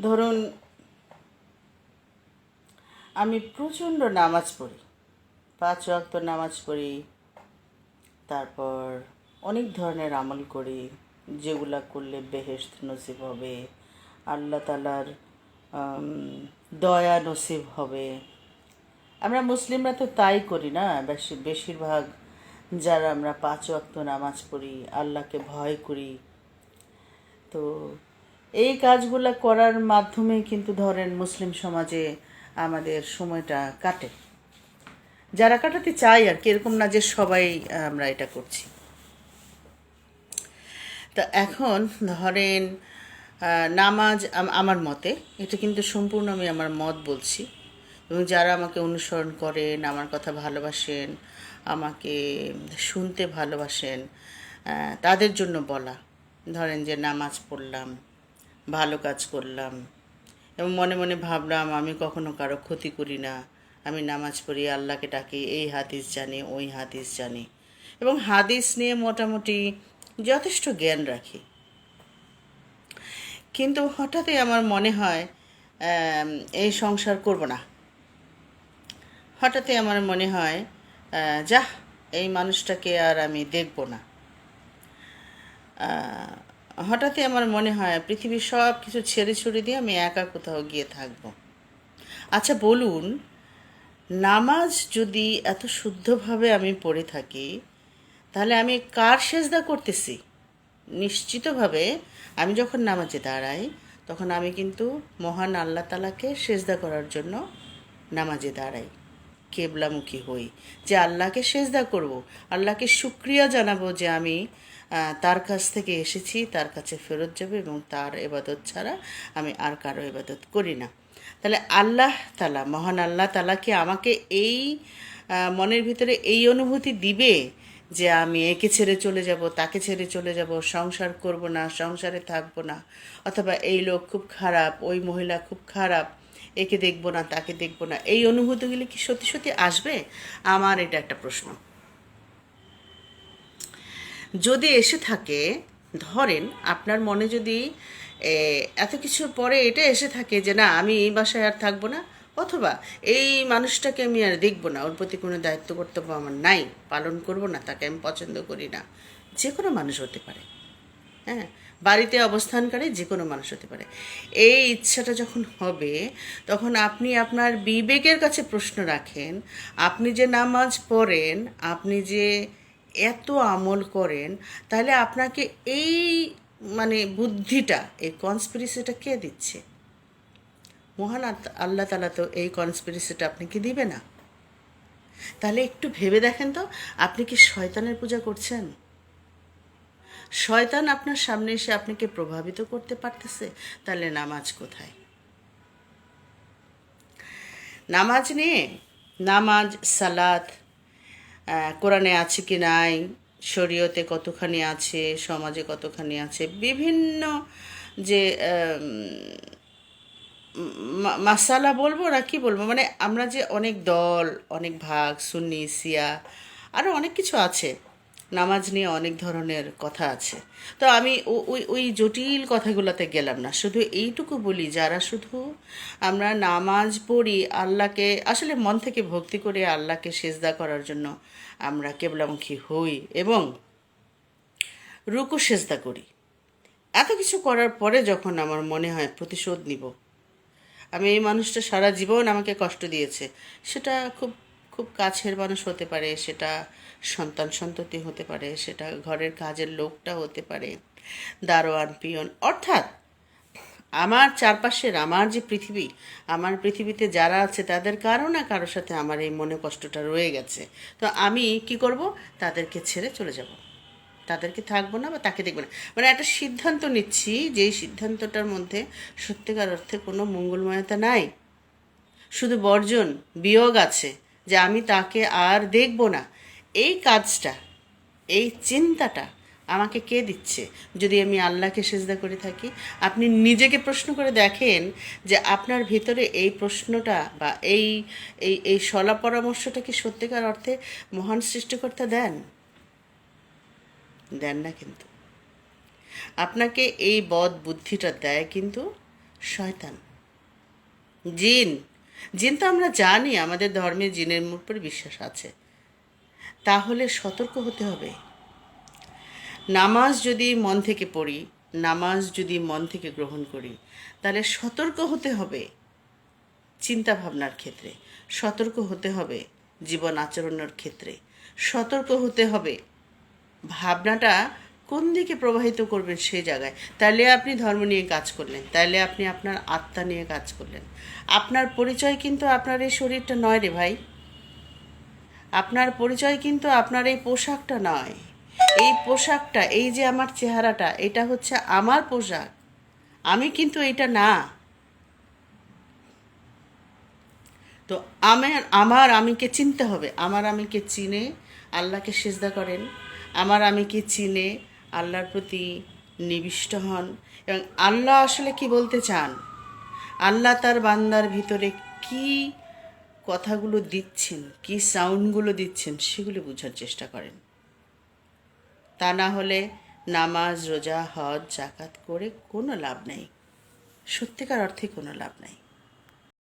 ধরুন, আমি প্রচণ্ড নামাজ পড়ি, 5 ওয়াক্ত নামাজ পড়ি, তারপর অনেক ধরনের আমল করি, যেগুলা করলে বেহেশত নসিব হবে, আল্লাহ তালার দয়া নসিব হবে। আমরা মুসলিমরা তো তাই করি না? বেশিরভাগ যারা আমরা 5 ওয়াক্ত নামাজ পড়ি, আল্লাহকে ভয় করি, তো এই কাজগুলো করার মাধ্যমে কিন্তু ধরেন মুসলিম সমাজে আমাদের সময়টা কাটে, যারা কাটাতে চাই আর কি, এরকম না যে সবাই আমরা এটা করছি। তা এখন ধরেন নামাজ আমার মতে, এটা কিন্তু সম্পূর্ণ আমি আমার মত বলছি, এবং যারা আমাকে অনুসরণ করেন, আমার কথা ভালোবাসেন, আমাকে শুনতে ভালোবাসেন, তাদের জন্য বলা। ধরেন যে নামাজ পড়লাম, ভালো কাজ করলাম, এবং মনে মনে ভাবলাম আমি কখনো কারো ক্ষতি করি না, আমি নামাজ পড়ি, আল্লাহকে ডাকি, এই হাদিস জানি, ওই হাদিস জানি, এবং হাদিস নিয়ে মোটামুটি যথেষ্ট জ্ঞান রাখি। কিন্তু হঠাৎই আমার মনে হয় এই সংসার করব না। হঠাৎই আমার মনে হয় যাহ, এই মানুষটাকে আর আমি দেখব না। হঠাৎই আমার মনে হয় পৃথিবীর সব কিছু ছেড়ে ছুড়ে দিয়ে আমি একা কোথাও গিয়ে থাকব। আচ্ছা বলুন, নামাজ যদি এত শুদ্ধভাবে আমি পড়ে থাকি, তাহলে আমি কার সেজদা করতেছি? নিশ্চিতভাবে আমি যখন নামাজে দাঁড়াই, তখন আমি কিন্তু মহান আল্লাহ তালাকে সেজদা করার জন্য নামাজে দাঁড়াই, কেবলামুখী হই, যে আল্লাহকে সেজদা করব, আল্লাহকে শুক্রিয়া জানাবো যে আমি তার কাছ থেকে এসেছি, তার কাছে ফেরত যাবে, এবং তার এবাদত ছাড়া আমি আর কারো এবাদত করি না। তাহলে আল্লাহ তালা, মহান আল্লাহ তালা কি আমাকে এই মনের ভিতরে এই অনুভূতি দিবে যে আমি একে ছেড়ে চলে যাব, তাকে ছেড়ে চলে যাব, সংসার করব না, সংসারে থাকবো না, অথবা এই লোক খুব খারাপ, ওই মহিলা খুব খারাপ, একে দেখবো না, তাকে দেখবো না, এই অনুভূতিগুলি কি সত্যি সত্যি আসবে? আমার এটা একটা প্রশ্ন। যদি এসে থাকে, ধরেন আপনার মনে যদি এত কিছুর পরে এটা এসে থাকে যে না, আমি এই বাসায় আর থাকবো না, অথবা এই মানুষটাকে আমি আর দেখবো না, ওর প্রতি কোনো দায়িত্ব কর্তব্য আমার নাই, পালন করব না, তাকে আমি পছন্দ করি না, যে কোনো মানুষ হতে পারে, হ্যাঁ, বাড়িতে অবস্থানকারী যে কোনো মানুষ হতে পারে, এই ইচ্ছাটা যখন হবে, তখন আপনি আপনার বিবেকের কাছে প্রশ্ন রাখেন, আপনি যে নামাজ পড়েন, আপনি যে এত আমল করেন, তাহলে আপনাকে এই বুদ্ধিটা, এই কনস্পিরেসিটা কে দিচ্ছে? মহান আল্লাহ তালা তো এই কনস্পিরেসিটা আপনাকে দিবে না। তাহলে একটু ভেবে দেখেন তো, আপনি কি শয়তানের পূজা করছেন? শয়তান আপনার সামনে এসে আপনাকে প্রভাবিত করতে পারতেছে, তাহলে নামাজ কোথায়? নামাজ নিয়ে, নামাজ সালাত কোরআনে আছে কি নাই, শরীয়তে কতখানি আছে, সমাজে কতখানি আছে, বিভিন্ন যে মাসালা বলবো না কি বলবো, আমরা যে অনেক দল, অনেক ভাগ, সুন্নি, শিয়া, আরও অনেক কিছু আছে, নামাজ নিয়ে অনেক ধরনের কথা আছে। তো আমি ওই ওই জটিল কথাগুলোতে গেলাম না, শুধু এইটুকু বলি, যারা শুধু আমরা নামাজ পড়ি আল্লাহকে আসলে মন থেকে ভক্তি করে আল্লাহকে সেজদা করার জন্য আমরা কেবলামুখী হই এবং রুকু সেজদা করি, এত কিছু করার পরে যখন আমার মনে হয় প্রতিশোধ নিব, আমি এই মানুষটা সারা জীবন আমাকে কষ্ট দিয়েছে, সেটা খুব খুব কাছের মানুষ হতে পারে, সেটা সন্তান সন্ততি হতে পারে, সেটা ঘরের কাজের লোকটা হতে পারে, দারোয়ান, পিয়ন, অর্থাৎ আমার চারপাশের আমার যে পৃথিবী, আমার পৃথিবীতে যারা আছে তাদের কারো না কারো সাথে আমার এই মনে কষ্টটা রয়ে গেছে। তো আমি কি করব? তাদেরকে ছেড়ে চলে যাব, তাদেরকে থাকবো না বা তাকে দেখবো না, একটা সিদ্ধান্ত নিচ্ছি, যেই সিদ্ধান্তটার মধ্যে সত্যিকার অর্থে কোনো মঙ্গলময়তা নাই, শুধু বর্জন, বিয়োগ আছে, যে আমি তাকে আর দেখব না। এই কাজটা, এই চিন্তাটা আমাকে কে দিচ্ছে? যদি আমি আল্লাহকে সেজদা করে থাকি, আপনি নিজেকে প্রশ্ন করে দেখেন যে আপনার ভিতরে এই প্রশ্নটা বা এই এই এই সলা পরামর্শটা কি সত্যিকার অর্থে মহান সৃষ্টিকর্তা দেন? দেন না। কিন্তু আপনাকে এই বদ বুদ্ধিটা দেয় কিন্তু শয়তান, জিন। জিন তো আমরা জানি, আমাদের ধর্মে জিনের উপর বিশ্বাস আছে। তাহলে সতর্ক হতে হবে। নামাজ যদি মন থেকে পড়ি, নামাজ যদি মন থেকে গ্রহণ করি, তাহলে সতর্ক হতে হবে চিন্তা ভাবনার ক্ষেত্রে, সতর্ক হতে হবে জীবন আচরণের ক্ষেত্রে, সতর্ক হতে হবে ভাবনাটা কোন দিকে প্রবাহিত করবেন সেই জায়গায়। তাহলে আপনি ধর্ম নিয়ে কাজ করলেন, তাহলে আপনি আপনার আত্মা নিয়ে কাজ করলেন। আপনার পরিচয় কিন্তু আপনার এই শরীরটা নয় রে ভাই। আপনার পরিচয় কিন্তু আপনার এই পোশাকটা নয়। এই পোশাকটা, এই যে আমার চেহারাটা, এটা হচ্ছে আমার পোশাক। আমি কিন্তু এটা না। তো আমার আমার আমিকে চিনতে হবে। আমার আমিকে চিনে আল্লাহকে সিজদা করেন। আমার আমিকে চিনে আল্লাহর প্রতি নিবিষ্ট হন। এবং আল্লাহ আসলে কি বলতে চান, আল্লাহ তার বান্দার ভিতরে কি কথাগুলো দিচ্ছেন, কি সাউন্ডগুলো দিচ্ছেন, সেগুলো বোঝার চেষ্টা করেন। তা না হলে নামাজ, রোজা, হজ, জাকাত করে কোনো লাভ নেই। সত্যিকার অর্থে কোনো লাভ নেই।